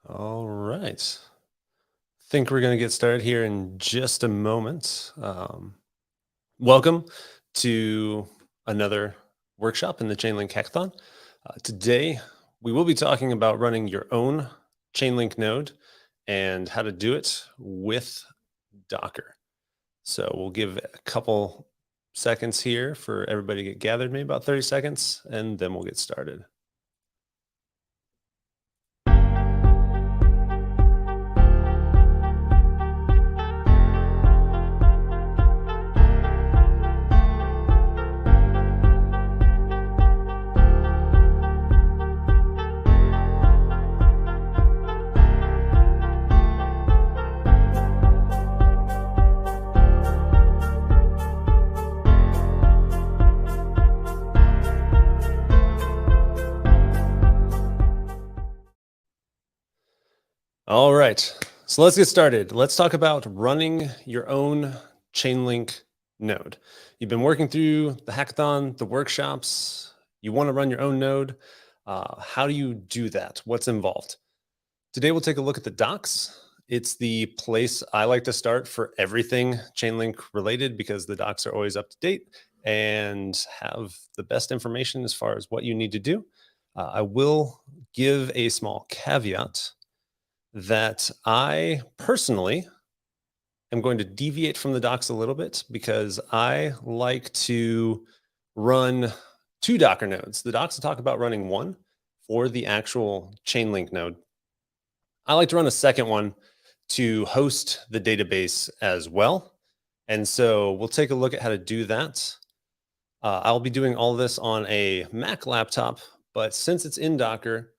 All right. Think we're going to get started here in just a moment. Welcome to another workshop in the Chainlink Hackathon. Today, we will be talking about running your own Chainlink node and how to do it with Docker. So we'll give a couple seconds here for everybody to get gathered, maybe about 30 seconds, and then we'll get started. All right, so let's get started. Let's talk about running your own Chainlink node. You've been working through the hackathon, the workshops. You want to run your own node. How do you do that? What's involved? Today, we'll take a look at the docs. It's the place I like to start for everything Chainlink related because the docs are always up to date and have the best information as far as what you need to do. I will give a small caveat that I personally am going to deviate from the docs a little bit because I like to run two Docker nodes. The docs will talk about running one for the actual Chainlink node. I like to run a second one to host the database as well. And so we'll take a look at how to do that. I'll be doing all of this on a Mac laptop, but since it's in Docker,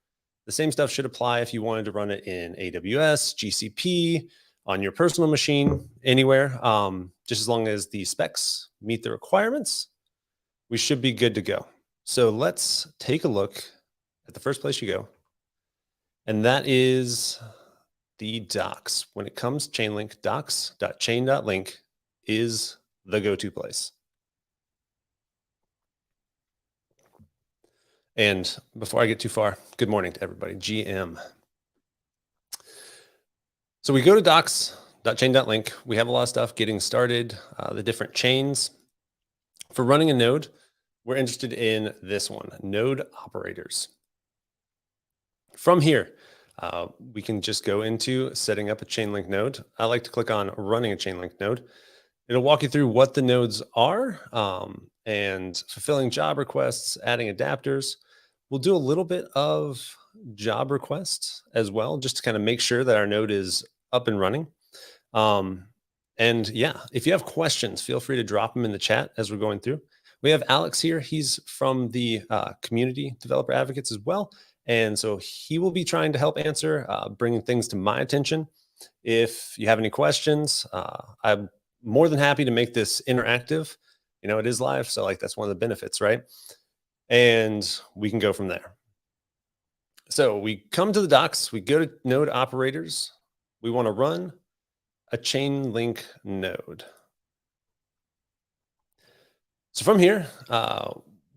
the same stuff should apply if you wanted to run it in AWS, GCP, on your personal machine, anywhere. Just as long as the specs meet the requirements, we should be good to go. So let's take a look at the first place you go. And that is the docs. When it comes to Chainlink, docs.chain.link is the go-to place. And before I get too far, good morning to everybody, GM. So we go to docs.chain.link. We have a lot of stuff getting started, the different chains. For running a node, we're interested in this one, node operators. From here, we can just go into setting up a Chainlink node. I like to click on running a Chainlink node. It'll walk you through what the nodes are and fulfilling job requests, adding adapters. We'll do a little bit of job requests as well, just to kind of make sure that our node is up and running. And yeah, if you have questions, feel free to drop them in the chat as we're going through. We have Alex here. He's from the community developer advocates as well. And so he will be trying to help answer, bringing things to my attention. If you have any questions, I'm more than happy to make this interactive. You know, it is live, so like that's one of the benefits, right? And we can go from there. So we come to the docs, we go to node operators. We want to run a Chainlink node. So from here,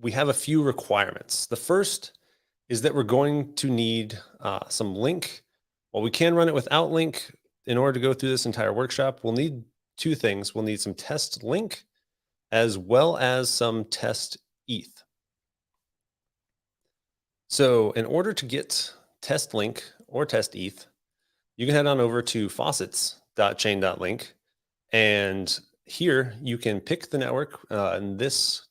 we have a few requirements. The first is that we're going to need some link. While we can run it without link, in order to go through this entire workshop, we'll need two things. We'll need some test link as well as some test ETH. So in order to get test link or test ETH, you can head on over to faucets.chain.link. And here you can pick the network. And this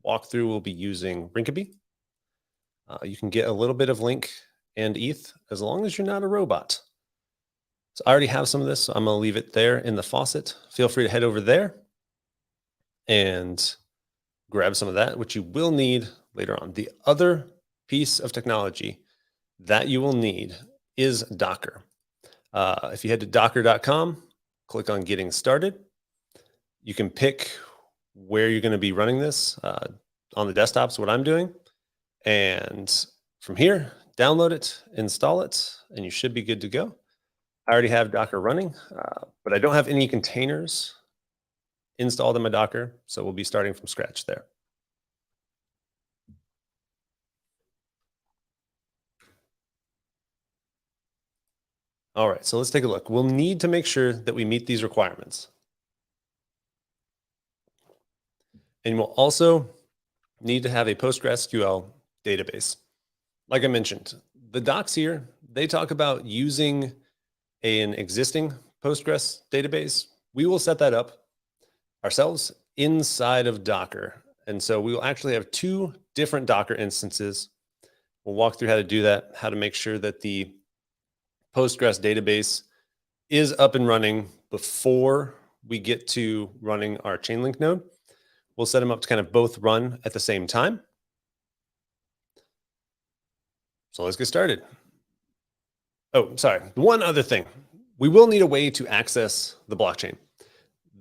walkthrough will be using Rinkeby. You can get a little bit of link and ETH as long as you're not a robot. So I already have some of this, so I'm going to leave it there in the faucet. Feel free to head over there and grab some of that, which you will need later on. The other piece of technology that you will need is Docker. If you head to docker.com, click on getting started. You can pick where you're going to be running this on the desktop, is what I'm doing. And from here, download it, install it, and you should be good to go. I already have Docker running, but I don't have any containers installed in my Docker, so we'll be starting from scratch there. All right, so let's take a look. We'll need to make sure that we meet these requirements. And we'll also need to have a PostgreSQL database. Like I mentioned, the docs here, they talk about using an existing Postgres database. We will set that up ourselves inside of Docker. And so we will actually have two different Docker instances. We'll walk through how to do that, how to make sure that the Postgres database is up and running before we get to running our Chainlink node. We'll set them up to kind of both run at the same time. So let's get started. Oh, sorry. One other thing. We will need a way to access the blockchain.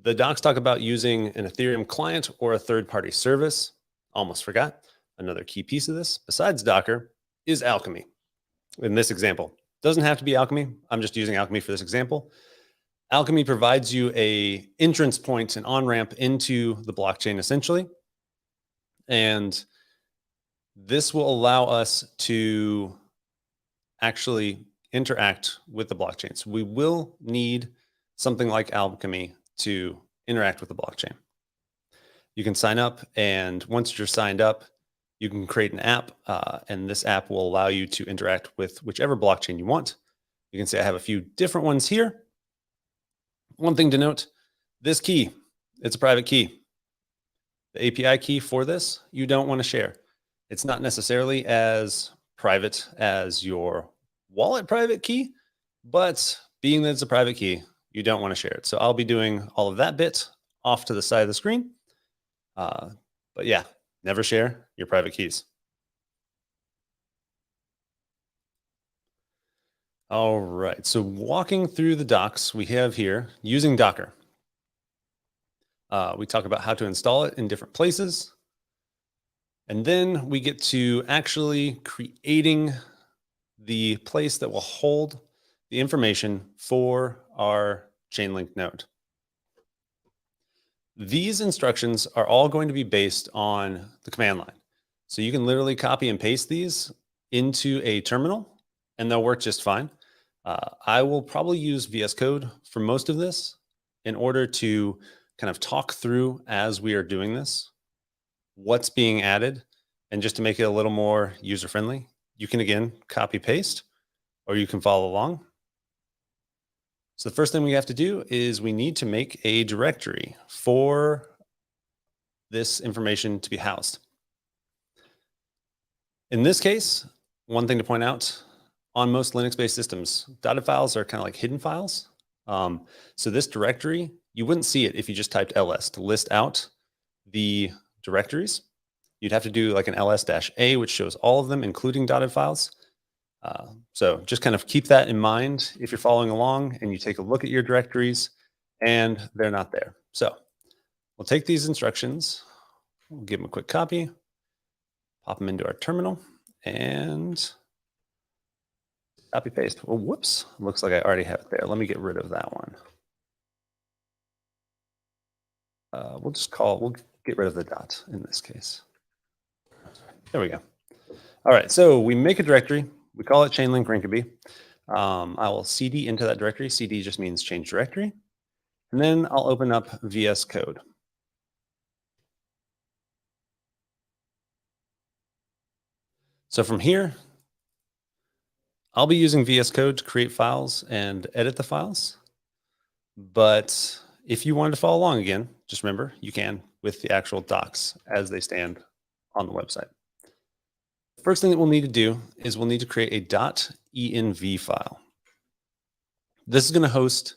The docs talk about using an Ethereum client or a third-party service. Almost forgot. Another key piece of this, besides Docker, is Alchemy. In this example, doesn't have to be Alchemy. I'm just using Alchemy for this example. Alchemy provides you a entrance point, an on-ramp into the blockchain, essentially. And this will allow us to actually interact with the blockchain. So we will need something like Alchemy to interact with the blockchain. You can sign up, and once you're signed up, you can create an app, and this app will allow you to interact with whichever blockchain you want. You can see I have a few different ones here. One thing to note, this key, it's a private key. The API key for this, you don't want to share. It's not necessarily as private as your wallet private key, but being that it's a private key, you don't want to share it. So I'll be doing all of that bit off to the side of the screen. But yeah, never share your private keys. All right, so walking through the docs we have here using Docker. We talk about how to install it in different places. And then we get to actually creating the place that will hold the information for our Chainlink node. These instructions are all going to be based on the command line. So you can literally copy and paste these into a terminal and they'll work just fine. I will probably use VS Code for most of this in order to kind of talk through as we are doing this, what's being added, and just to make it a little more user-friendly, you can again copy paste or you can follow along. So the first thing we have to do is we need to make a directory for this information to be housed. In this case, one thing to point out, on most Linux-based systems, dotted files are kind of like hidden files. So this directory, you wouldn't see it if you just typed ls to list out the directories. You'd have to do like an ls-a, which shows all of them, including dotted files. So just kind of keep that in mind if you're following along and you take a look at your directories and they're not there. So we'll take these instructions, we'll give them a quick copy, pop them into our terminal, and copy paste. Oh, whoops. Looks like I already have it there. Let me get rid of that one. We'll get rid of the dot in this case. There we go. All right, so we make a directory. We call it Chainlink Rinkeby. I will cd into that directory. Cd just means change directory. And then I'll open up VS Code. So from here, I'll be using VS Code to create files and edit the files. But if you wanted to follow along again, just remember you can with the actual docs as they stand on the website. First thing that we'll need to do is we'll need to create a .env file. This is going to host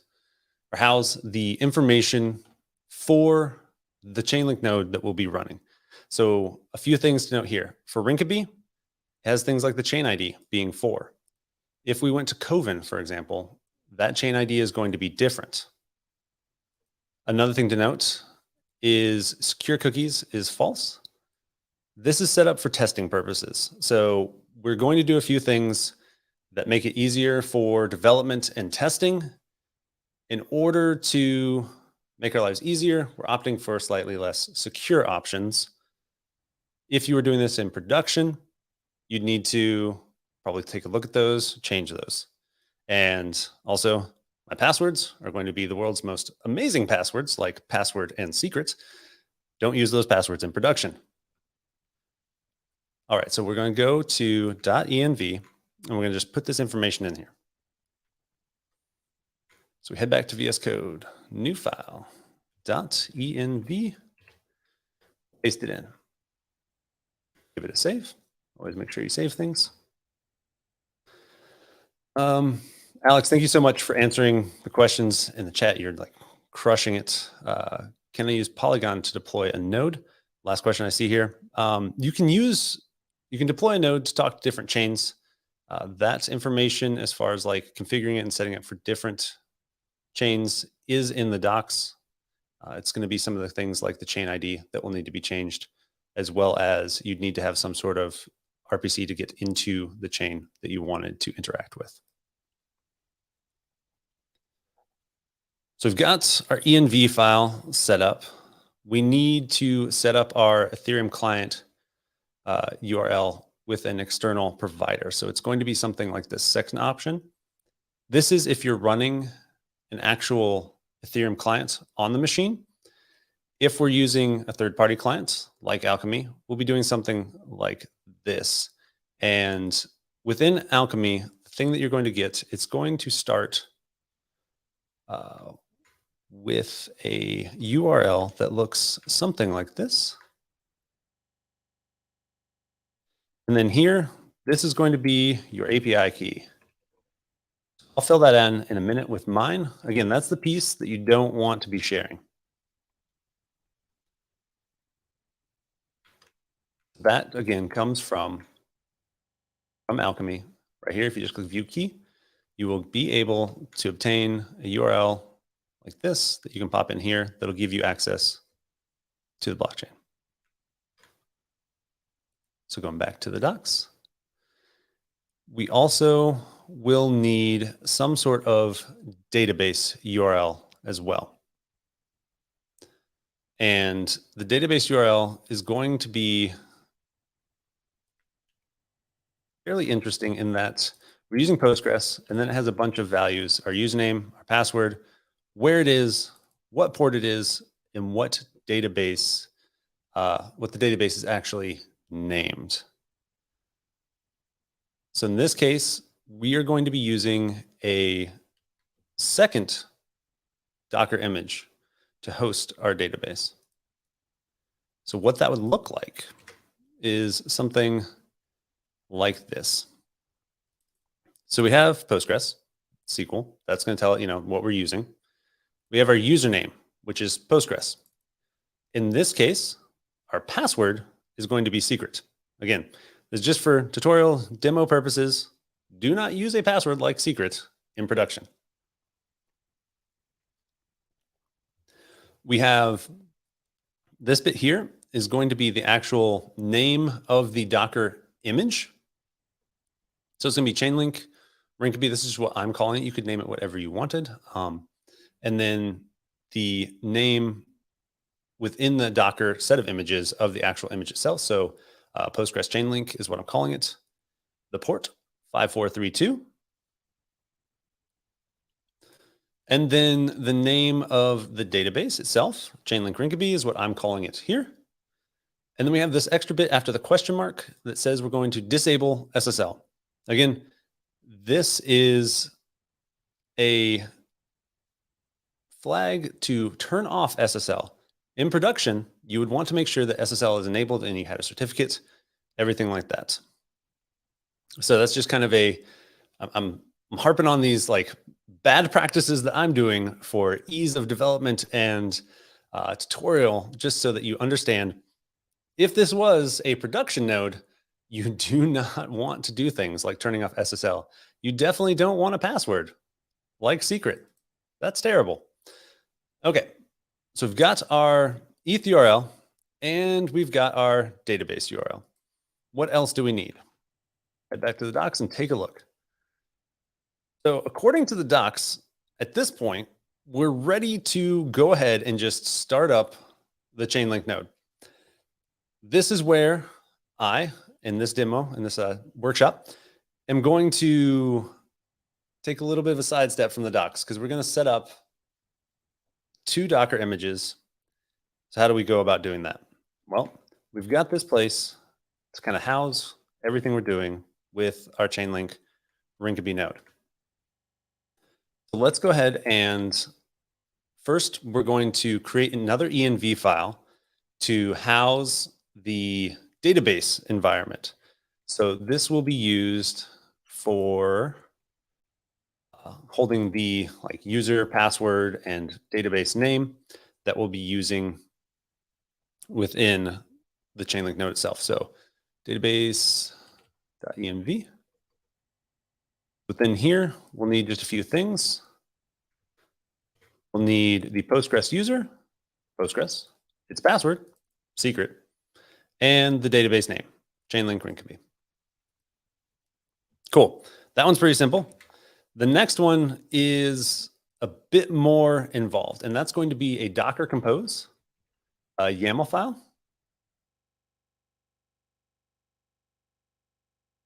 or house the information for the Chainlink node that we'll be running. So a few things to note here. For Rinkeby, it has things like the chain ID being 4. If we went to Coven, for example, that chain ID is going to be different. Another thing to note is secure cookies is false. This is set up for testing purposes. So we're going to do a few things that make it easier for development and testing. In order to make our lives easier, we're opting for slightly less secure options. If you were doing this in production, you'd need to probably take a look at those, change those. And also my passwords are going to be the world's most amazing passwords, like password and secret. Don't use those passwords in production. All right, so we're going to go to .env and we're going to just put this information in here. So we head back to VS Code, new file, .env, paste it in. Give it a save. Always make sure you save things. Alex, thank you so much for answering the questions in the chat. You're like crushing it. Can I use Polygon to deploy a node? Last question I see here. You can deploy a node to talk to different chains. That information, as far as like configuring it and setting it for different chains, is in the docs. It's going to be some of the things like the chain ID that will need to be changed, as well as you'd need to have some sort of RPC to get into the chain that you wanted to interact with. So we've got our env file set up. We need to set up our Ethereum client URL with an external provider. So it's going to be something like this second option. This is if you're running an actual Ethereum client on the machine. If we're using a third-party client like Alchemy, we'll be doing something like this. And within Alchemy, the thing that you're going to get, it's going to start with a URL that looks something like this. And then here, this is going to be your API key. I'll fill that in a minute with mine. Again, that's the piece that you don't want to be sharing. That, again, comes from Alchemy. Right here, if you just click View Key, you will be able to obtain a URL like this that you can pop in here that'll give you access to the blockchain. So going back to the docs, we also will need some sort of database URL as well. And the database URL is going to be fairly interesting in that we're using Postgres, and then it has a bunch of values: our username, our password, where it is, what port it is, and what database, what the database is actually named. So in this case, we are going to be using a second Docker image to host our database. So what that would look like is something like this. So we have Postgres, SQL. That's going to tell it, what we're using. We have our username, which is Postgres. In this case, our password is going to be secret. Again, this is just for tutorial demo purposes. Do not use a password like secret in production. We have this bit here is going to be the actual name of the Docker image. So it's going to be Chainlink. Rinkeby, this is what I'm calling it. You could name it whatever you wanted. And then the name within the Docker set of images of the actual image itself. So Postgres Chainlink is what I'm calling it. The port 5432. And then the name of the database itself, Chainlink Rinkeby, is what I'm calling it here. And then we have this extra bit after the question mark that says we're going to disable SSL. Again, this is a flag to turn off SSL. In production, you would want to make sure that SSL is enabled and you had a certificate, everything like that. So that's just kind of I'm harping on these like bad practices that I'm doing for ease of development and tutorial, just so that you understand if this was a production node, you do not want to do things like turning off SSL. You definitely don't want a password like secret. That's terrible. Okay, so we've got our ETH URL and we've got our database URL. What else do we need? Head back to the docs and take a look. So according to the docs, at this point, we're ready to go ahead and just start up the Chainlink node. This is where I, in this demo, in this workshop, am going to take a little bit of a sidestep from the docs because we're going to set up 2 Docker images. So how do we go about doing that? Well, we've got this place to kind of house everything we're doing with our Chainlink Rinkeby node. So let's go ahead and first we're going to create another env file to house the database environment. So this will be used for holding the user, password, and database name that we'll be using within the Chainlink node itself. So database.env. Within here, we'll need just a few things. We'll need the Postgres user, Postgres, its password, secret, and the database name, Chainlink Rinkeby. Cool. That one's pretty simple. The next one is a bit more involved, and that's going to be a Docker Compose, a YAML file.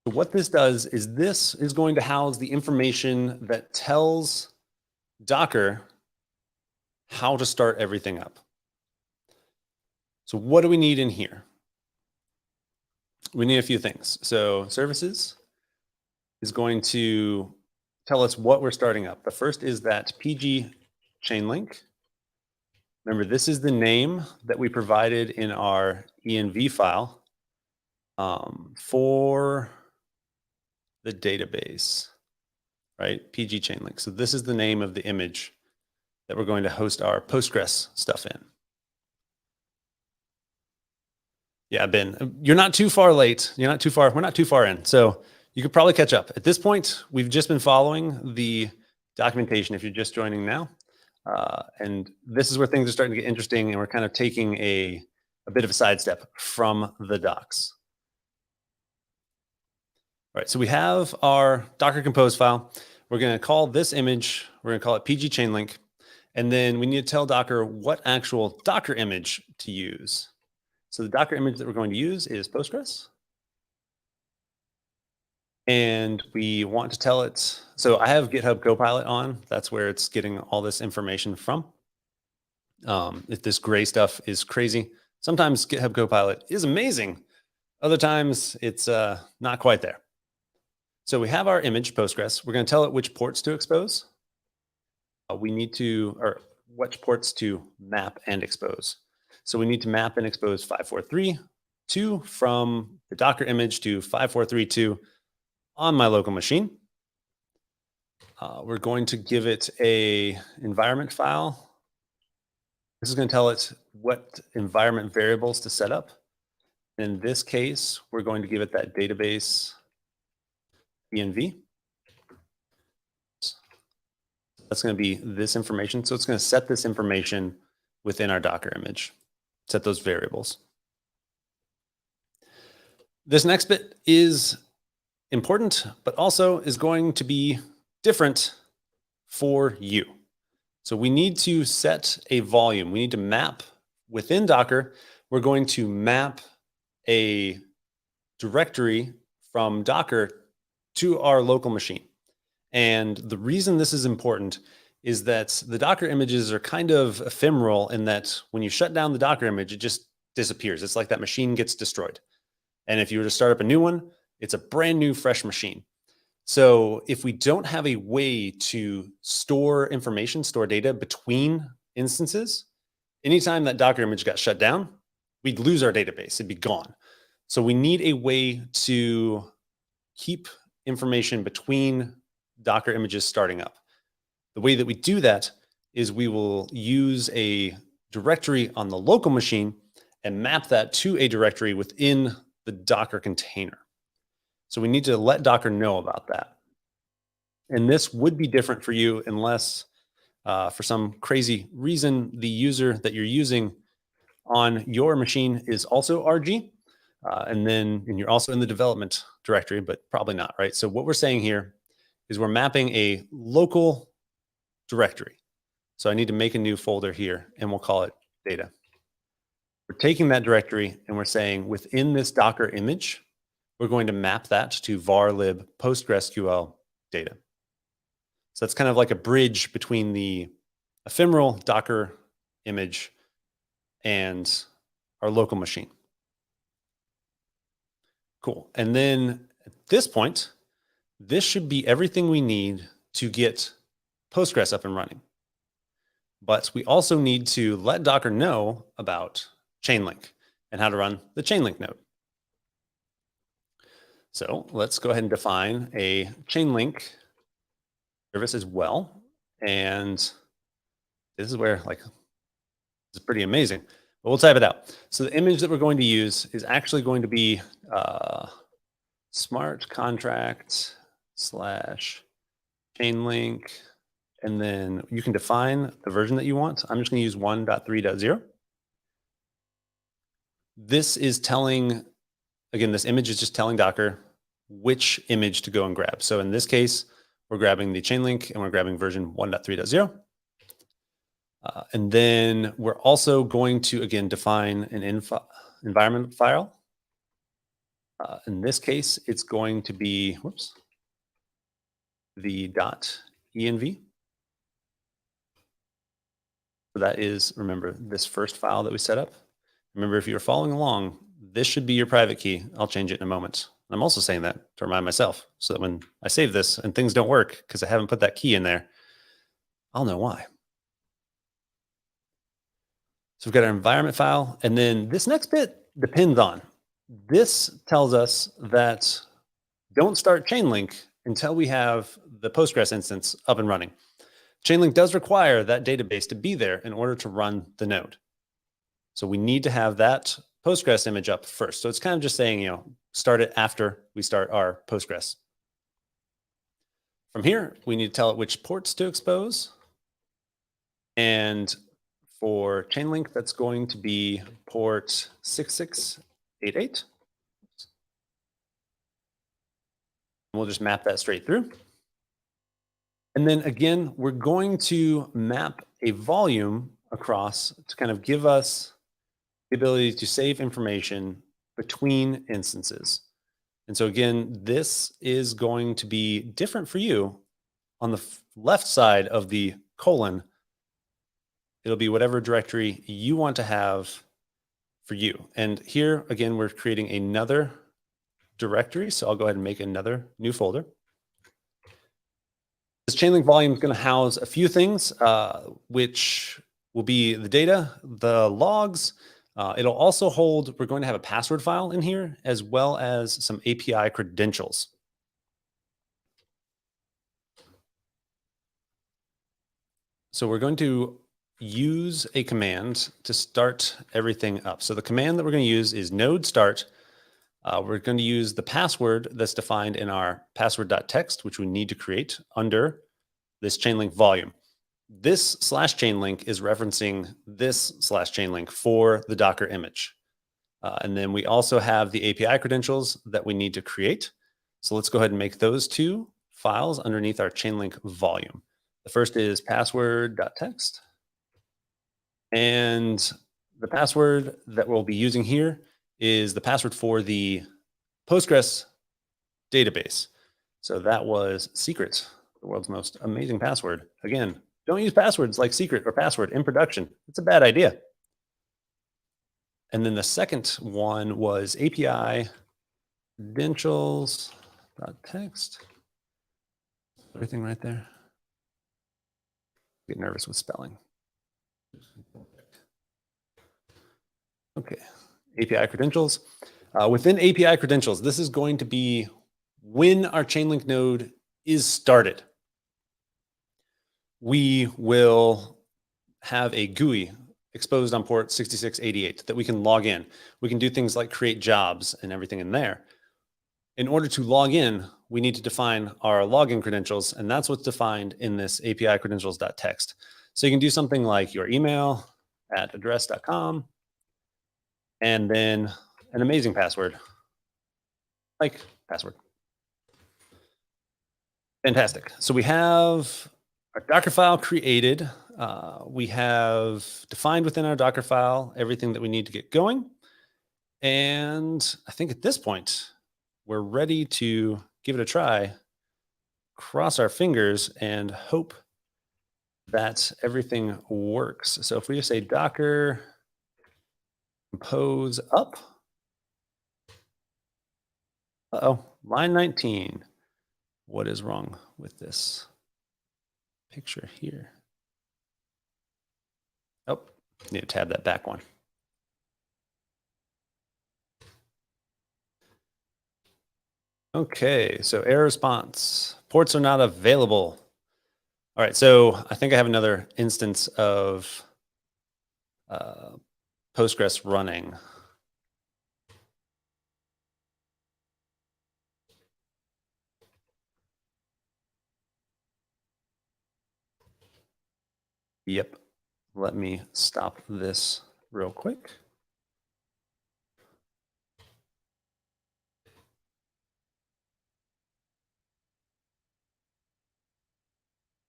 So what this does is this is going to house the information that tells Docker how to start everything up. So what do we need in here? We need a few things. So services is going to tell us what we're starting up. The first is that PG Chainlink. Remember, this is the name that we provided in our env file for the database, right? PG Chainlink. So this is the name of the image that we're going to host our Postgres stuff in. Yeah, Ben, you're not too far late. You're not too far. We're not too far in. So you could probably catch up. At this point, we've just been following the documentation if you're just joining now. And this is where things are starting to get interesting, and we're kind of taking a bit of a sidestep from the docs. All right, so we have our Docker Compose file. We're going to call this image, we're going to call it PG Chainlink. And then we need to tell Docker what actual Docker image to use. So the Docker image that we're going to use is Postgres. And we want to tell it, so I have GitHub Copilot on. That's where it's getting all this information from. If this gray stuff is crazy, sometimes GitHub Copilot is amazing. Other times it's not quite there. So we have our image Postgres. We're going to tell it which ports to expose. We need to, or which ports to map and expose. So we need to map and expose 5432 from the Docker image to 5432 on my local machine. We're going to give it a environment file. This is going to tell it what environment variables to set up. In this case, we're going to give it that database env. That's going to be this information. So it's going to set this information within our Docker image, set those variables. This next bit is important, but also is going to be different for you. So we need to set a volume. We need to map within Docker. We're going to map a directory from Docker to our local machine. And the reason this is important is that the Docker images are kind of ephemeral in that when you shut down the Docker image, it just disappears. It's like that machine gets destroyed. And if you were to start up a new one, it's a brand new, fresh machine. So if we don't have a way to store information, store data between instances, anytime that Docker image got shut down, we'd lose our database. It'd be gone. So we need a way to keep information between Docker images starting up. The way that we do that is we will use a directory on the local machine and map that to a directory within the Docker container. So we need to let Docker know about that. And this would be different for you unless for some crazy reason, the user that you're using on your machine is also RG. And you're also in the development directory, but probably not, right? So what we're saying here is we're mapping a local directory. So I need to make a new folder here and we'll call it data. We're taking that directory and we're saying within this Docker image, we're going to map that to var lib PostgreSQL data. So that's kind of like a bridge between the ephemeral Docker image and our local machine. Cool. And then at this point, this should be everything we need to get Postgres up and running. But we also need to let Docker know about Chainlink and how to run the Chainlink node. So let's go ahead and define a Chainlink service as well. And this is where this is pretty amazing, but we'll type it out. So the image that we're going to use is actually going to be smart contract / Chainlink. And then you can define the version that you want. I'm just going to use 1.3.0. This is telling, again, this image is just telling Docker which image to go and grab. So in this case, we're grabbing the Chainlink and we're grabbing version 1.3.0. And then we're also going to, again, define an environment file. In this case, it's going to be, the .env. So that is, remember, this first file that we set up. Remember, if you're following along, this should be your private key. I'll change it in a moment. I'm also saying that to remind myself so that when I save this and things don't work because I haven't put that key in there, I'll know why. So we've got our environment file. And then this next bit depends on. This tells us that don't start Chainlink until we have the Postgres instance up and running. Chainlink does require that database to be there in order to run the node. So we need to have that Postgres image up first. So it's kind of just saying, start it after we start our Postgres. From here, we need to tell it which ports to expose. And for Chainlink, that's going to be port 6688. We'll just map that straight through. And then again, we're going to map a volume across to kind of give us the ability to save information between instances. And so again, this is going to be different for you. On the left side of the colon, it'll be whatever directory you want to have for you. And here, again, we're creating another directory. So I'll go ahead and make another new folder. This Chainlink volume is going to house a few things, which will be the data, the logs. It'll also hold, we're going to have a password file in here, as well as some API credentials. So we're going to use a command to start everything up. So the command that we're going to use is node start. We're going to use the password that's defined in our password.txt, which we need to create under this Chainlink volume. This /Chainlink is referencing this /Chainlink for the Docker image. And then we also have the API credentials that we need to create. So let's go ahead and make those two files underneath our Chainlink volume. The first is password.txt. And the password that we'll be using here is the password for the Postgres database. So that was secret, the world's most amazing password. Again, don't use passwords like secret or password in production. It's a bad idea. And then the second one was API credentials.txt. Everything right there. Get nervous with spelling. Okay, API credentials. Within API credentials, this is going to be when our Chainlink node is started. We will have a GUI exposed on port 6688 that we can log in. We can do things like create jobs and everything in there. In order to log in, we need to define our login credentials, and that's what's defined in this API credentials.txt. So you can do something like your email at address.com, and then an amazing password, like password. Fantastic. So we have our Docker file created. We have defined within our Docker file everything that we need to get going. And I think at this point, we're ready to give it a try cross our fingers and hope that everything works. So if we just say Docker compose up, uh-oh, line 19. What is wrong with this picture here? Oh, need to tab that back one. Okay, so error response. Ports are not available. All right, so I think I have another instance of Postgres running. Yep. Let me stop this real quick.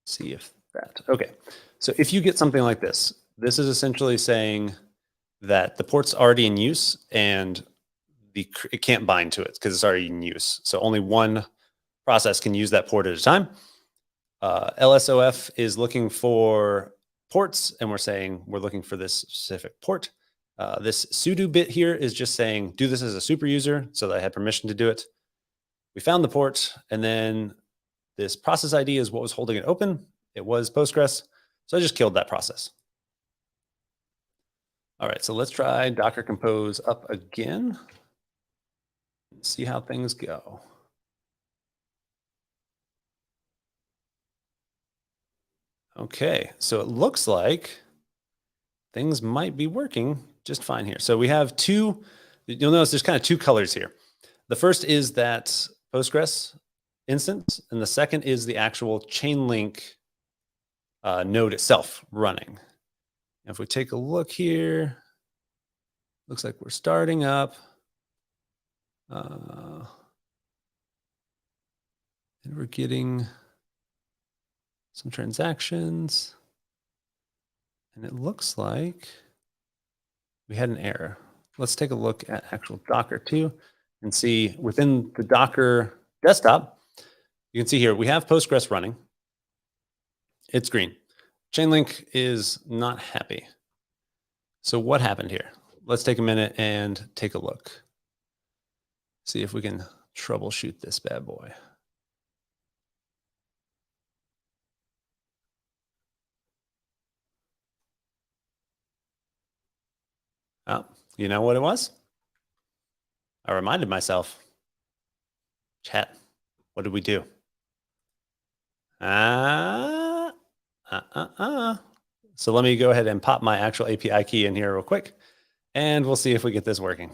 See if that, okay. So if you get something like this, this is essentially saying that the port's already in use and it can't bind to it because it's already in use. So only one process can use that port at a time. LSOF is looking for ports, and we're saying we're looking for this specific port. This sudo bit here is just saying, do this as a super user so that I had permission to do it. We found the port, and then this process ID is what was holding it open. It was Postgres, so I just killed that process. All right, so let's try Docker compose up again. See how things go. Okay, so it looks like things might be working just fine here. So we have two, you'll notice there's kind of two colors here. The first is that Postgres instance, and the second is the actual Chainlink node itself running. And if we take a look here, looks like we're starting up. And we're getting some transactions. And it looks like we had an error. Let's take a look at actual Docker too and see within the Docker desktop, you can see here, we have Postgres running. It's green. Chainlink is not happy. So what happened here? Let's take a minute and take a look. See if we can troubleshoot this bad boy. Oh, you know what it was? I reminded myself. Chat, what did we do? So let me go ahead and pop my actual API key in here real quick, and we'll see if we get this working.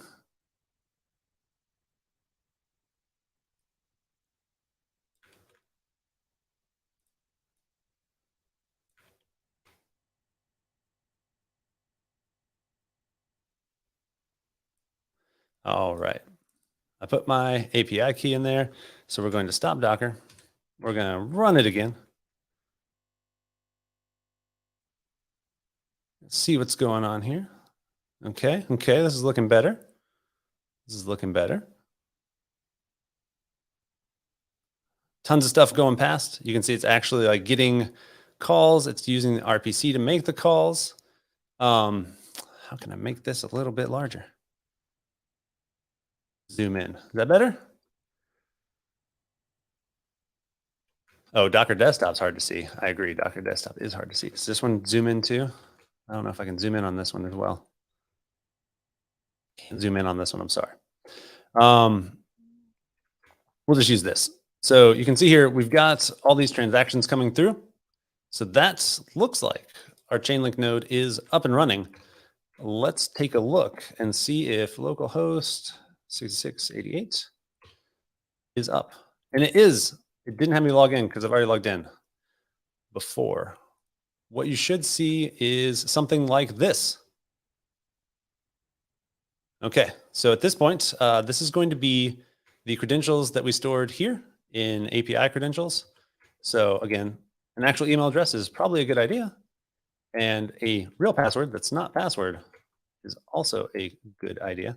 All right. I put my API key in there. So we're going to stop Docker. We're going to run it again. Let's see what's going on here. Okay. This is looking better. This is looking better. Tons of stuff going past. You can see it's actually like getting calls. It's using the RPC to make the calls. How can I make this a little bit larger? Zoom in. Is that better? Oh, Docker Desktop's hard to see. I agree. Docker Desktop is hard to see. Does this one zoom in too? I don't know if I can zoom in on this one as well. Can't zoom in on this one. I'm sorry. We'll just use this. So you can see here, we've got all these transactions coming through. So that looks like our Chainlink node is up and running. Let's take a look and see if localhost 6688 is up. And it is. It didn't have me log in because I've already logged in before. What you should see is something like this. Okay, so at this point, this is going to be the credentials that we stored here in API credentials. So again, an actual email address is probably a good idea. And a real password that's not password is also a good idea.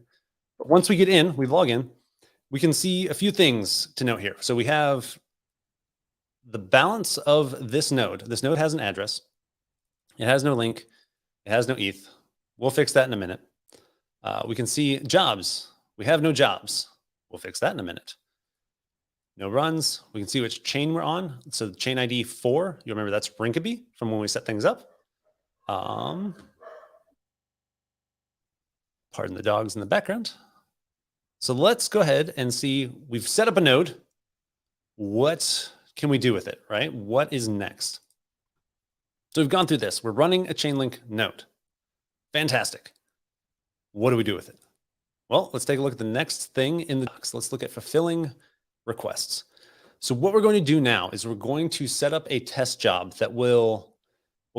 But once we get in, we log in, we can see a few things to note here. So we have the balance of this node has an address. It has no link. It has no ETH. We'll fix that in a minute. We can see jobs. We have no jobs. We'll fix that in a minute. No runs. We can see which chain we're on. So the chain ID 4, you remember that's Rinkeby from when we set things up. Pardon the dogs in the background. So let's go ahead and see, we've set up a node. What can we do with it, right? What is next? So we've gone through this. We're running a Chainlink node. Fantastic. What do we do with it? Well, let's take a look at the next thing in the docs. Let's look at fulfilling requests. So what we're going to do now is we're going to set up a test job that we'll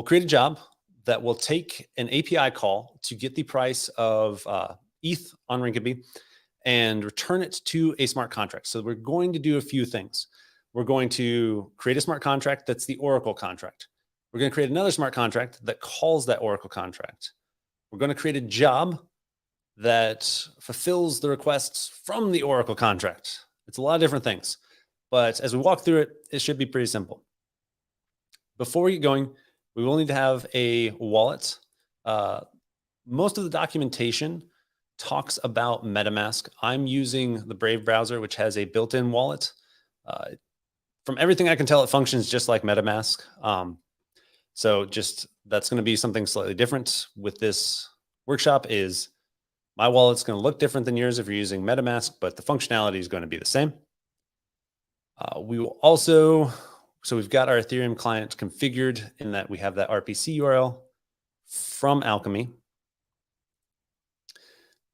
create a job that will take an API call to get the price of ETH on Rinkeby and return it to a smart contract. So we're going to do a few things. We're going to create a smart contract that's the Oracle contract. We're going to create another smart contract that calls that Oracle contract. We're going to create a job that fulfills the requests from the Oracle contract. It's a lot of different things, but as we walk through it, it should be pretty simple. Before we get going, we will need to have a wallet. Most of the documentation talks about MetaMask. I'm using the Brave browser, which has a built-in wallet. From everything I can tell, it functions just like MetaMask. So just that's going to be something slightly different with this workshop is my wallet's going to look different than yours if you're using MetaMask, but the functionality is going to be the same. We will also, so we've got our Ethereum client configured in that we have that RPC URL from Alchemy.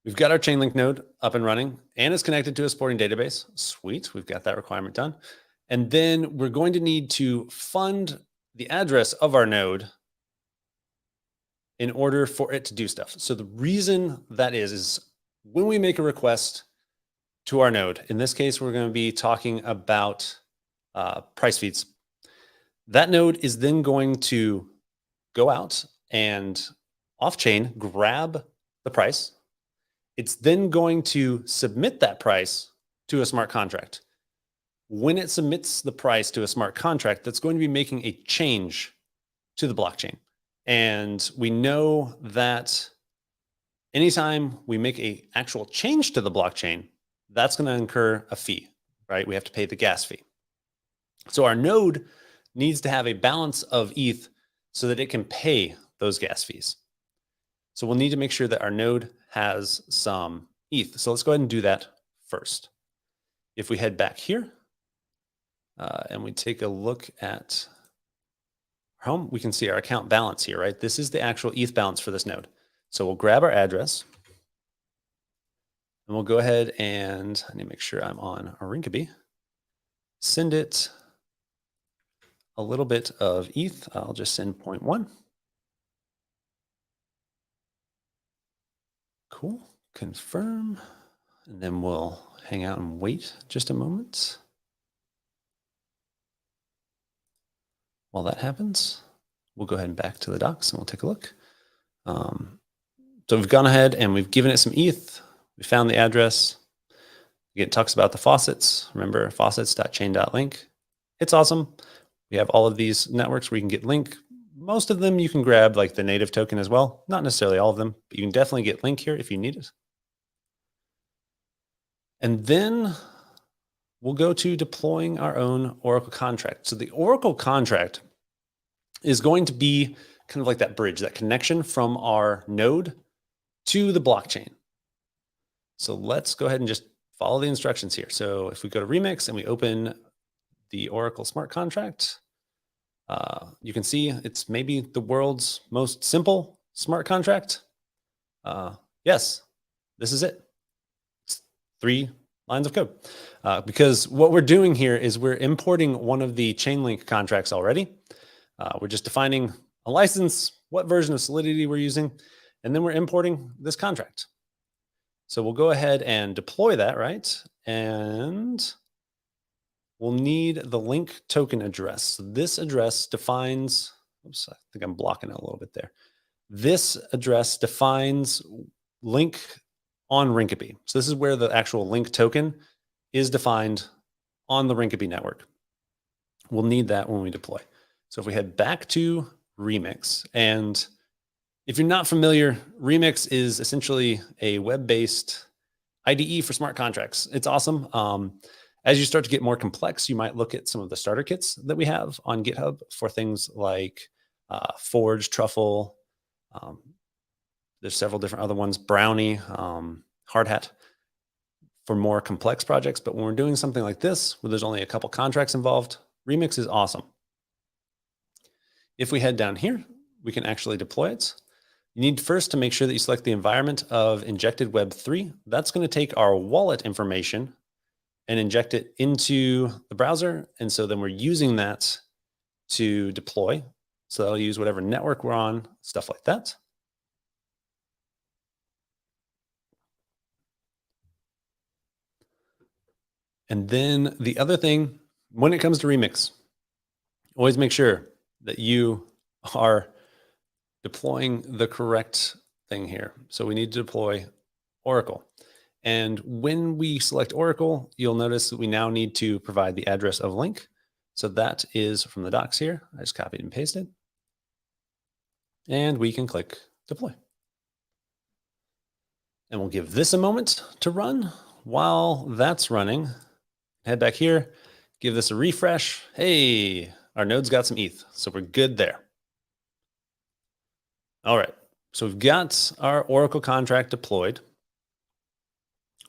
We've got our Chainlink node up and running and it's connected to a supporting database. Sweet, we've got that requirement done. And then we're going to need to fund the address of our node in order for it to do stuff. So the reason that is when we make a request to our node, in this case, we're going to be talking about price feeds. That node is then going to go out and off-chain grab the price. It's then going to submit that price to a smart contract. When it submits the price to a smart contract, that's going to be making a change to the blockchain. And we know that anytime we make an actual change to the blockchain, that's going to incur a fee, right? We have to pay the gas fee. So our node needs to have a balance of ETH so that it can pay those gas fees. So we'll need to make sure that our node has some ETH. So let's go ahead and do that first. If we head back here and we take a look at home, we can see our account balance here, right? This is the actual ETH balance for this node. So we'll grab our address and we'll go ahead and I need to make sure I'm on a Rinkeby. Send it a little bit of ETH. I'll just send 0.1. Cool. Confirm. And then we'll hang out and wait just a moment. While that happens, we'll go ahead and back to the docs and we'll take a look. So we've gone ahead and we've given it some ETH. We found the address. Again, it talks about the faucets. Remember, faucets.chain.link. It's awesome. We have all of these networks where you can get Link. Most of them you can grab like the native token as well. Not necessarily all of them, but you can definitely get Link here if you need it. And then we'll go to deploying our own Oracle contract. So the Oracle contract is going to be kind of like that bridge, that connection from our node to the blockchain. So let's go ahead and just follow the instructions here. So if we go to Remix and we open the Oracle smart contract, you can see it's maybe the world's most simple smart contract. Yes, this is it. It's 3 lines of code. Because what we're doing here is we're importing one of the Chainlink contracts already. We're just defining a license, what version of Solidity we're using, and then we're importing this contract. So we'll go ahead and deploy that, right? And we'll need the link token address. So this address defines, oops, I think I'm blocking it a little bit there. This address defines link on Rinkeby. So this is where the actual link token is defined on the Rinkeby network. we'll need that when we deploy. So if we head back to Remix, and if you're not familiar, Remix is essentially a web-based IDE for smart contracts. It's awesome. As you start to get more complex, you might look at some of the starter kits that we have on GitHub for things like Forge, Truffle. There's several different other ones, Brownie, Hardhat, for more complex projects. But when we're doing something like this, where there's only a couple contracts involved, Remix is awesome. If we head down here, we can actually deploy it. You need first to make sure that you select the environment of injected Web 3. That's going to take our wallet information and inject it into the browser. And so then we're using that to deploy. So that'll use whatever network we're on, stuff like that. And then the other thing, when it comes to Remix, always make sure that you are deploying the correct thing here. So we need to deploy Oracle. And when we select Oracle, you'll notice that we now need to provide the address of link. So that is from the docs here. I just copied and pasted. And we can click deploy. And we'll give this a moment to run. While that's running, head back here, give this a refresh. Hey, our node's got some ETH, so we're good there. All right, so we've got our Oracle contract deployed.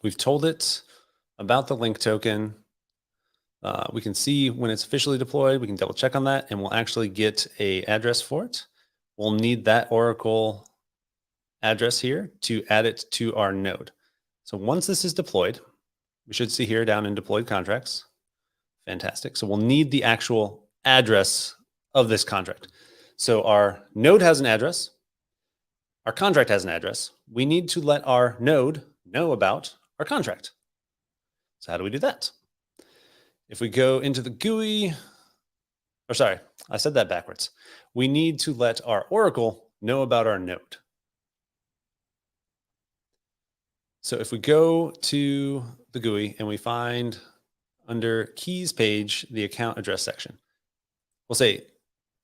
We've told it about the link token. We can see when it's officially deployed. We can double check on that, and we'll actually get an address for it. We'll need that Oracle address here to add it to our node. So once this is deployed, we should see here down in deployed contracts. Fantastic. So we'll need the actual address of this contract. So our node has an address. Our contract has an address. We need to let our node know about our contract. So how do we do that? If we go into the GUI, or sorry, I said that backwards. We need to let our Oracle know about our node. So if we go to the GUI and we find under keys page, the account address section, we'll say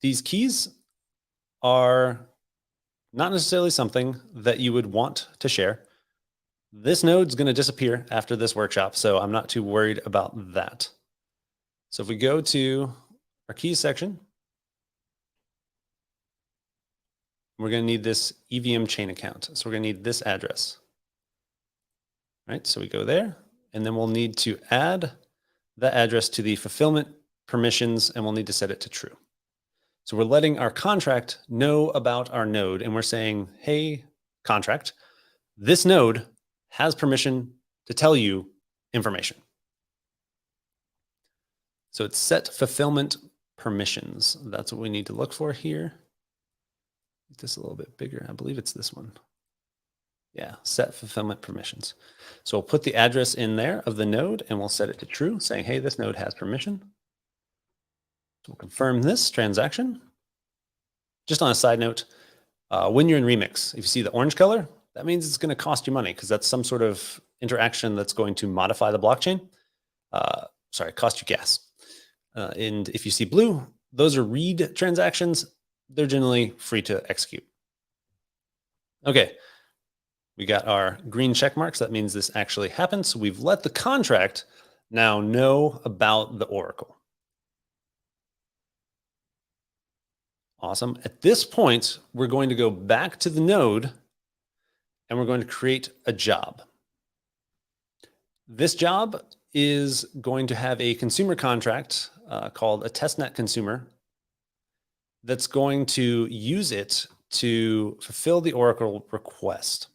these keys are not necessarily something that you would want to share. This node's going to disappear after this workshop, so I'm not too worried about that. So if we go to our keys section, we're going to need this EVM chain account. So we're going to need this address. Right, so we go there, and then we'll need to add the address to the fulfillment permissions, and we'll need to set it to true. So we're letting our contract know about our node, and we're saying, hey, contract, this node has permission to tell you information. So it's set fulfillment permissions. That's what we need to look for here. Make this a little bit bigger. I believe it's this one. Yeah, set fulfillment permissions. So we'll put the address in there of the node and we'll set it to true, saying, hey, this node has permission. So we'll confirm this transaction. Just on a side note, when you're in Remix, if you see the orange color, that means it's going to cost you money because that's some sort of interaction that's going to modify the blockchain. Cost you gas. And if you see blue, those are read transactions. They're generally free to execute. Okay. We got our green check marks. That means this actually happened. So we've let the contract now know about the Oracle. Awesome. At this point, we're going to go back to the node and we're going to create a job. This job is going to have a consumer contract called a testnet consumer that's going to use it to fulfill the Oracle request.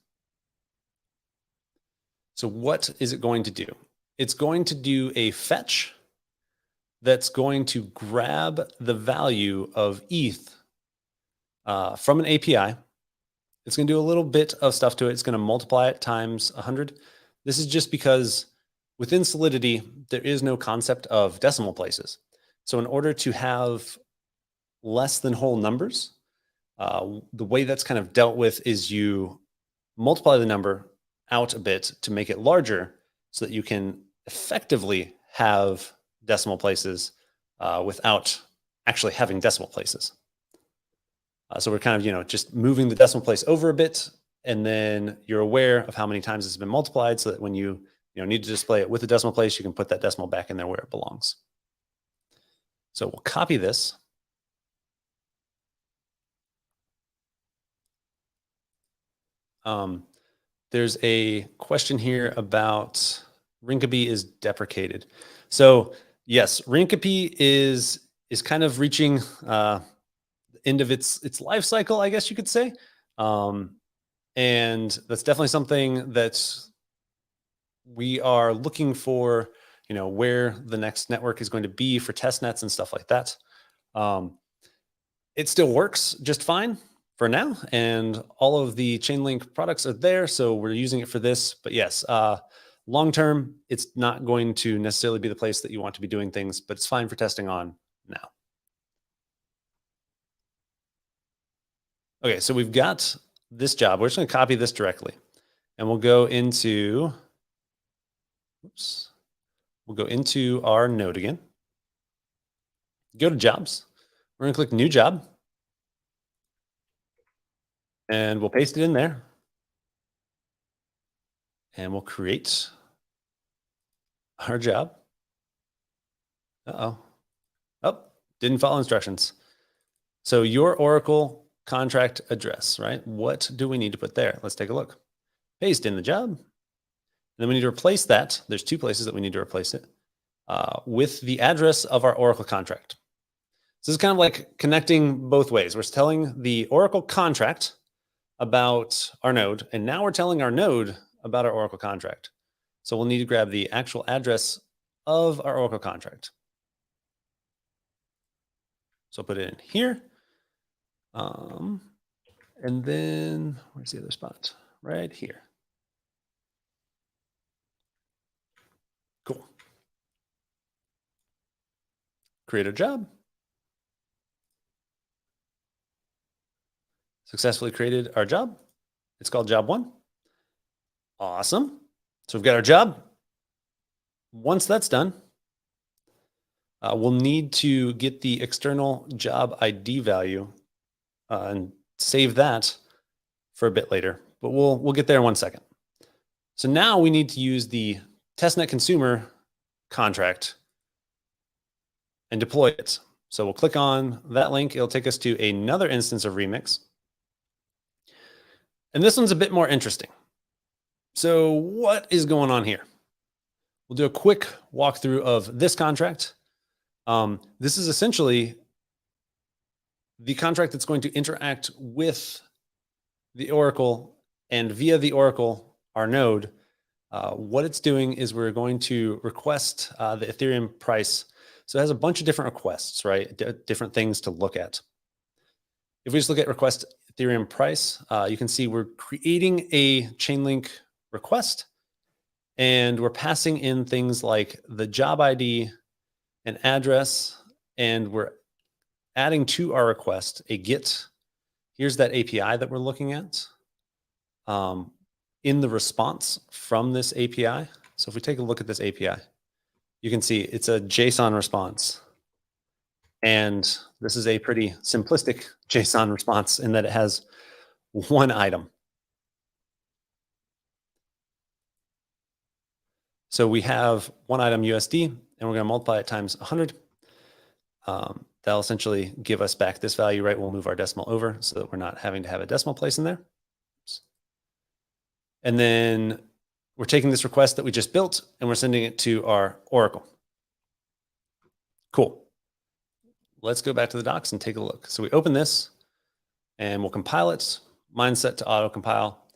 So what is it going to do? It's going to do a fetch that's going to grab the value of ETH from an API. It's going to do a little bit of stuff to it. It's going to multiply it times 100. This is just because within Solidity, there is no concept of decimal places. So in order to have less than whole numbers, the way that's kind of dealt with is you multiply the number out a bit to make it larger so that you can effectively have decimal places without actually having decimal places. So we're kind of, just moving the decimal place over a bit, and then you're aware of how many times it's been multiplied, so that when you need to display it with a decimal place, you can put that decimal back in there where it belongs. So we'll copy this. There's a question here about Rinkaby is deprecated. So yes, Rinkaby is kind of reaching the end of its life cycle, I guess you could say. And that's definitely something that we are looking for, where the next network is going to be for test nets and stuff like that. It still works just fine for now, and all of the Chainlink products are there, so we're using it for this. But yes, long term, it's not going to necessarily be the place that you want to be doing things, but it's fine for testing on now. Okay, so we've got this job. We're just going to copy this directly, and we'll go into, we'll go into our node again. Go to jobs. We're going to click new job, and we'll paste it in there, and we'll create our job. Uh-oh. Oh, didn't follow instructions. So your Oracle contract address, right? What do we need to put there? Let's take a look. Paste in the job. And then we need to replace that. There's two places that we need to replace it with the address of our Oracle contract. So this is kind of like connecting both ways. We're telling the Oracle contract about our node, and now we're telling our node about our Oracle contract. So we'll need to grab the actual address of our Oracle contract. So I'll put it in here. And then where's the other spot? Right here. Cool. Create a job. Successfully created our job. It's called job 1. Awesome. So we've got our job. Once that's done, we'll need to get the external job ID value and save that for a bit later, but we'll get there in 1 second. So now we need to use the testnet consumer contract and deploy it. So we'll click on that link. It'll take us to another instance of Remix. And this one's a bit more interesting. So what is going on here? We'll do a quick walkthrough of this contract. This is essentially the contract that's going to interact with the Oracle, and via the Oracle, our node. What it's doing is we're going to request the Ethereum price. So it has a bunch of different requests, right? Different things to look at. If we just look at request Ethereum price, you can see we're creating a Chainlink request, and we're passing in things like the job ID and address, and we're adding to our request a GET. Here's that API that we're looking at in the response from this API. So if we take a look at this API, you can see it's a JSON response. And this is a pretty simplistic JSON response in that it has one item. So we have one item USD, and we're going to multiply it times 100. That'll essentially give us back this value, right? We'll move our decimal over so that we're not having to have a decimal place in there. And then we're taking this request that we just built, and we're sending it to our Oracle. Cool. Let's go back to the docs and take a look. So we open this, and we'll compile it. Mine's set to auto compile.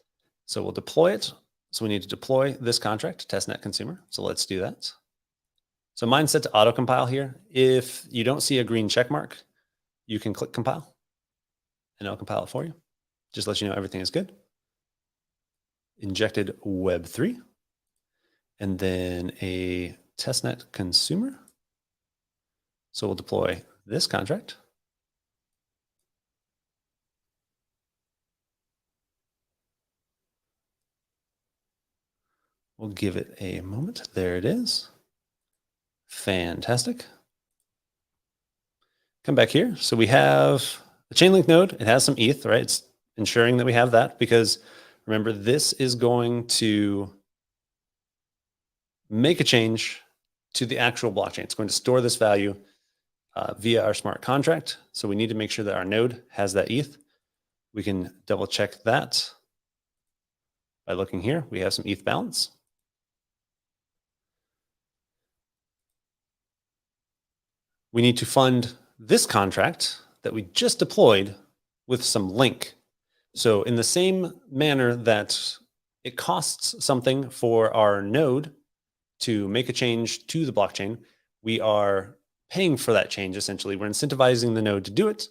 So we'll deploy it. So we need to deploy this contract, testnet consumer. So let's do that. So mine's set to auto compile here. If you don't see a green check mark, you can click compile, and it'll compile it for you. Just let you know everything is good. Injected Web3, and then a testnet consumer. So we'll deploy this contract. We'll give it a moment. There it is. Fantastic. come back here. So we have the Chainlink node. It has some ETH, right? It's ensuring that we have that because remember, this is going to make a change to the actual blockchain. It's going to store this value via our smart contract. So we need to make sure that our node has that ETH. We can double check that by looking here. We have some ETH balance. We need to fund this contract that we just deployed with some link. So in the same manner that it costs something for our node to make a change to the blockchain, we are paying for that change. Essentially, we're incentivizing the node to do it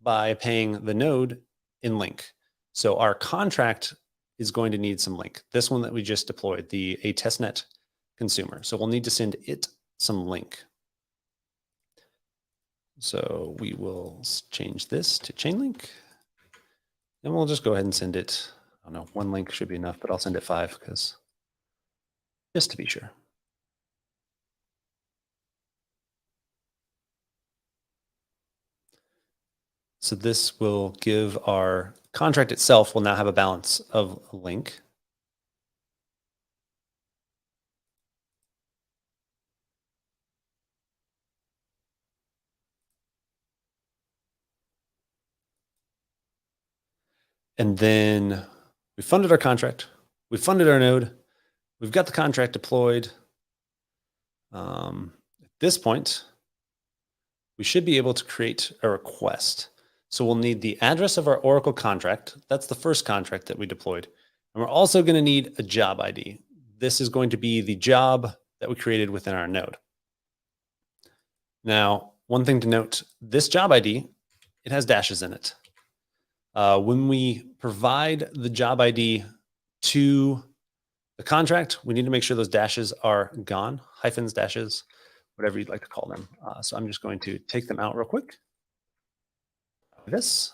by paying the node in link. So our contract is going to need some link. This one that we just deployed, a testnet consumer. So we'll need to send it some link. So we will change this to Chainlink. And we'll just go ahead and send it. I don't know, one link should be enough, but I'll send it 5 because just to be sure. So this will give our contract itself will now have a balance of a link. And then we funded our contract. We funded our node. We've got the contract deployed. At this point, we should be able to create a request. So we'll need the address of our Oracle contract. That's the first contract that we deployed. And we're also going to need a job ID. This is going to be the job that we created within our node. Now, one thing to note, this job ID, it has dashes in it. When we provide the job ID to the contract, we need to make sure those dashes are gone, hyphens, dashes, whatever you'd like to call them. So I'm just going to take them out real quick. This,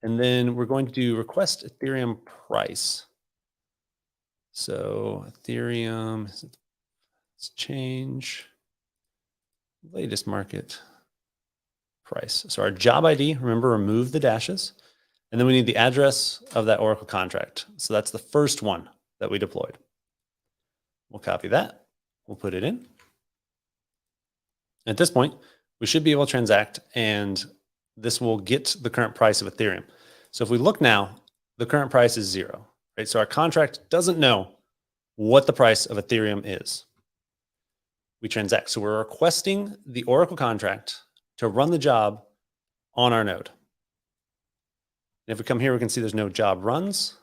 and then we're going to do request Ethereum price. So Ethereum, let's change latest market price. So our job ID, remember, remove the dashes. And then we need the address of that Oracle contract. So that's the first one that we deployed. We'll copy that. We'll put it in. At this point, we should be able to transact, and this will get the current price of Ethereum. So if we look now, the current price is 0, right? So our contract doesn't know what the price of Ethereum is. We transact. So we're requesting the Oracle contract to run the job on our node. And if we come here, we can see there's no job runs.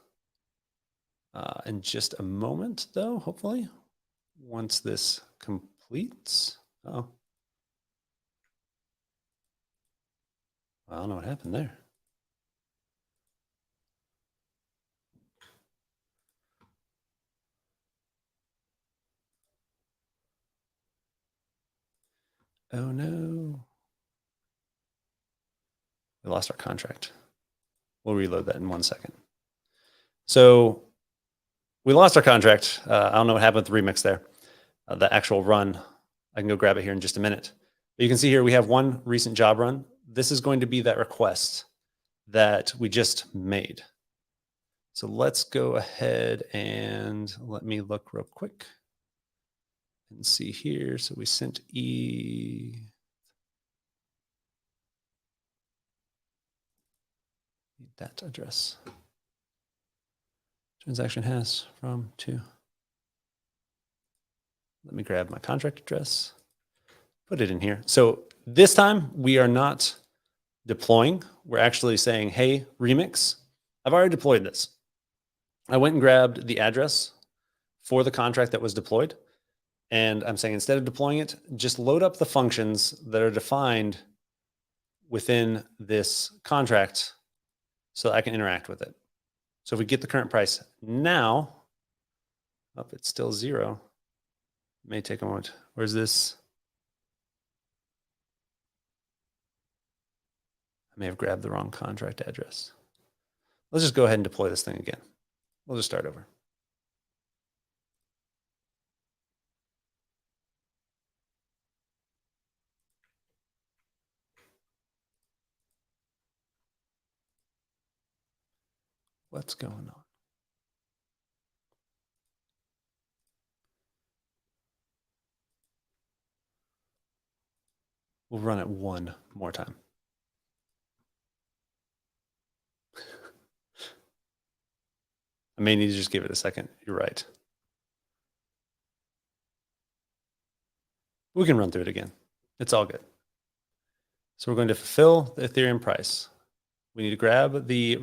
In just a moment, though, hopefully, once this completes. Oh, I don't know what happened there. Oh no. We lost our contract. We'll reload that in 1 second. So we lost our contract. I don't know what happened with the remix there. The actual run, I can go grab it here in just a minute. But you can see here we have one recent job run. This is going to be that request that we just made. So let's go ahead and let me look real quick and see here. So we sent need that address. Transaction has from to. Let me grab my contract address, put it in here. So this time we are not deploying. We're actually saying, hey, remix, I've already deployed this. I went and grabbed the address for the contract that was deployed. And I'm saying, instead of deploying it, just load up the functions that are defined within this contract so I can interact with it. So if we get the current price now, oh, it's still 0. It may take a moment. Where's this? I may have grabbed the wrong contract address. Let's just go ahead and deploy this thing again. We'll just start over. What's going on? We'll run it one more time. I may need to just give it a second. You're right. We can run through it again. It's all good. So we're going to fulfill the Ethereum price. We need to grab the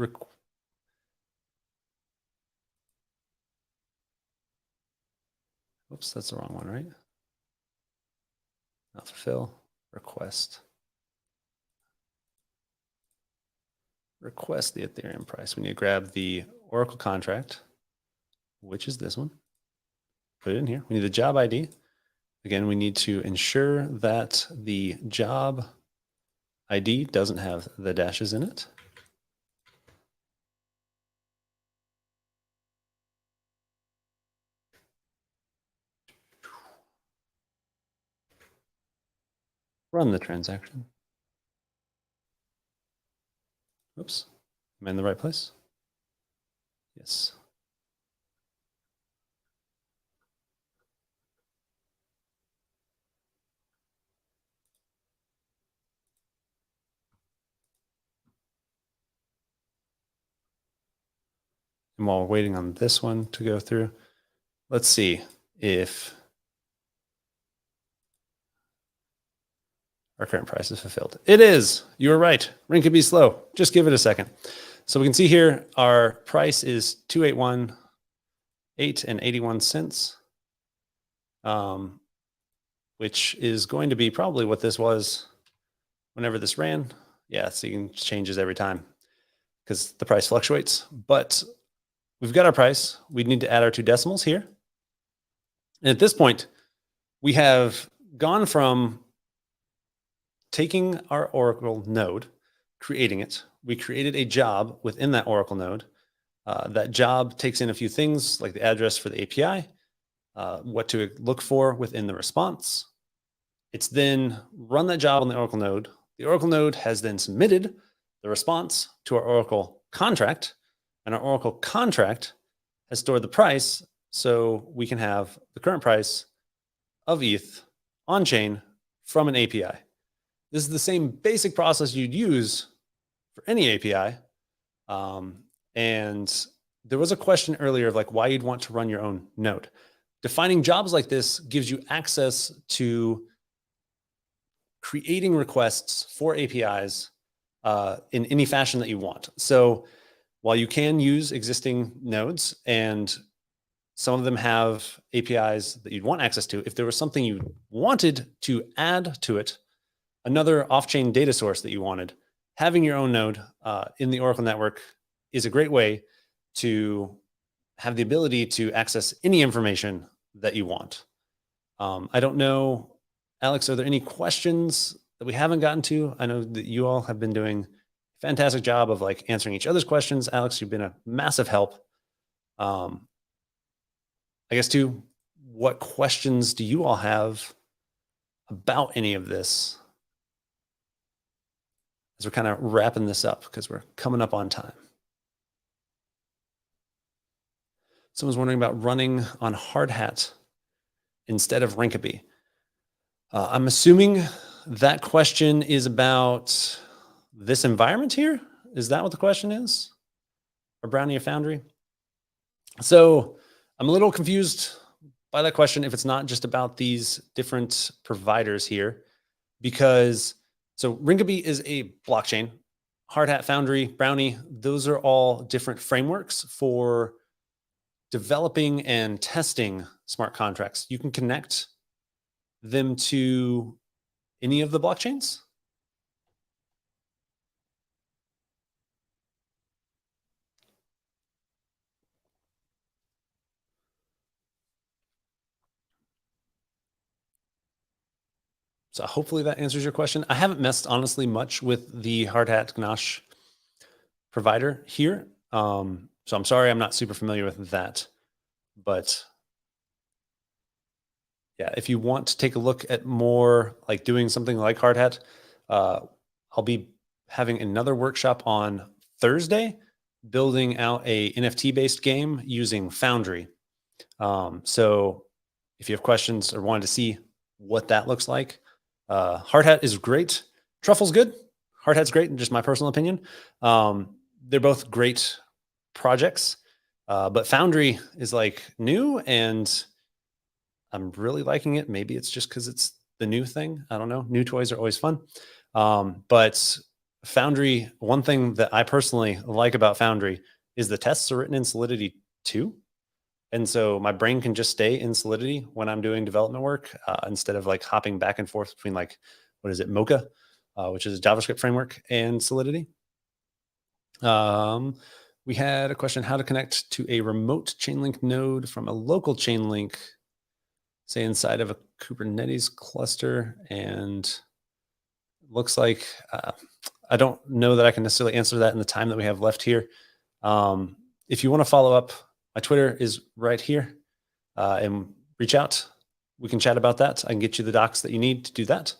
oops, that's the wrong one, right? Not fulfill, request. Request the Ethereum price. We need to grab the Oracle contract, which is this one. Put it in here. We need the job ID. Again, we need to ensure that the job ID doesn't have the dashes in it. Run the transaction. Oops. Am I in the right place? Yes. And while we're waiting on this one to go through, let's see if our current price is fulfilled. It is. You were right. Ring could be slow. Just give it a second. So we can see here our price is 281.81, which is going to be probably what this was whenever this ran. Yeah, so you can changes every time because the price fluctuates. But we've got our price. We need to add our 2 decimals here. And at this point, we have gone from taking our Oracle node, creating it. We created a job within that Oracle node. That job takes in a few things like the address for the API, what to look for within the response. It's then run that job on the Oracle node. The Oracle node has then submitted the response to our Oracle contract, and our Oracle contract has stored the price so we can have the current price of ETH on chain from an API. This is the same basic process you'd use for any API. And there was a question earlier of like why you'd want to run your own node. Defining jobs like this gives you access to creating requests for APIs in any fashion that you want. So while you can use existing nodes and some of them have APIs that you'd want access to, if there was something you wanted to add to it, another off-chain data source that you wanted, having your own node in the Oracle network is a great way to have the ability to access any information that you want. I don't know, Alex, are there any questions that we haven't gotten to? I know that you all have been doing a fantastic job of like answering each other's questions. Alex, you've been a massive help. I guess too, what questions do you all have about any of this as we're kind of wrapping this up because we're coming up on time? Someone's wondering about running on hard hat instead of Rinkeby. I'm assuming that question is about this environment here. Is that what the question is? Or Brownie or Foundry? So I'm a little confused by that question if it's not just about these different providers here, because so Rinkeby is a blockchain. Hard Hat, Foundry, Brownie, those are all different frameworks for developing and testing smart contracts. You can connect them to any of the blockchains. So hopefully that answers your question. I haven't messed honestly much with the Hard Hat Ganache provider here. So I'm sorry, I'm not super familiar with that, but yeah, if you want to take a look at more like doing something like Hard Hat, I'll be having another workshop on Thursday building out a NFT-based game using Foundry. So if you have questions or wanted to see what that looks like, Hard Hat is great. Truffle's good. Hard Hat's great, in just my personal opinion. They're both great projects, but Foundry is like new, and I'm really liking it. Maybe it's just because it's the new thing. I don't know. New toys are always fun. But Foundry, one thing that I personally like about Foundry is the tests are written in Solidity 2. And so my brain can just stay in Solidity when I'm doing development work, instead of like hopping back and forth between like, what is it, Mocha, which is a JavaScript framework, and Solidity. We had a question, how to connect to a remote Chainlink node from a local Chainlink, say inside of a Kubernetes cluster. And looks like, I don't know that I can necessarily answer that in the time that we have left here. If you want to follow up, my Twitter is right here, and reach out. We can chat about that. I can get you the docs that you need to do that.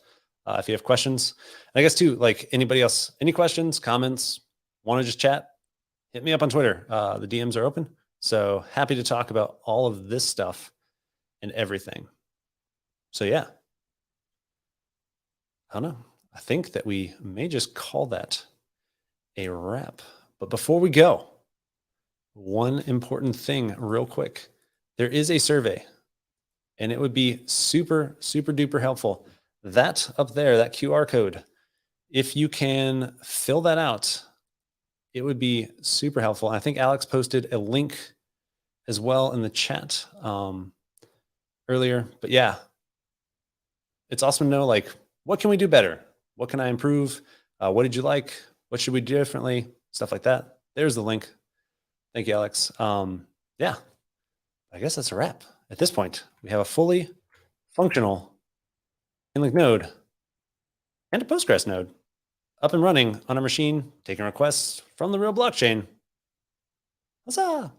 If you have questions, and I guess too, like anybody else, any questions, comments, want to just chat, hit me up on Twitter. The DMs are open. So happy to talk about all of this stuff and everything. So yeah, I don't know. I think that we may just call that a wrap. But before we go, one important thing real quick. There is a survey, and it would be super, super duper helpful. That up there, that QR code, if you can fill that out, it would be super helpful. I think Alex posted a link as well in the chat earlier. But yeah, it's awesome to know, like, what can we do better? What can I improve? What did you like? What should we do differently? Stuff like that. There's the link. Thank you, Alex. Yeah, I guess that's a wrap. At this point, we have a fully functional Chainlink node and a Postgres node up and running on our machine, taking requests from the real blockchain. Huzzah!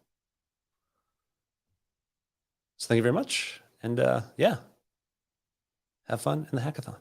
So thank you very much. And yeah, have fun in the hackathon.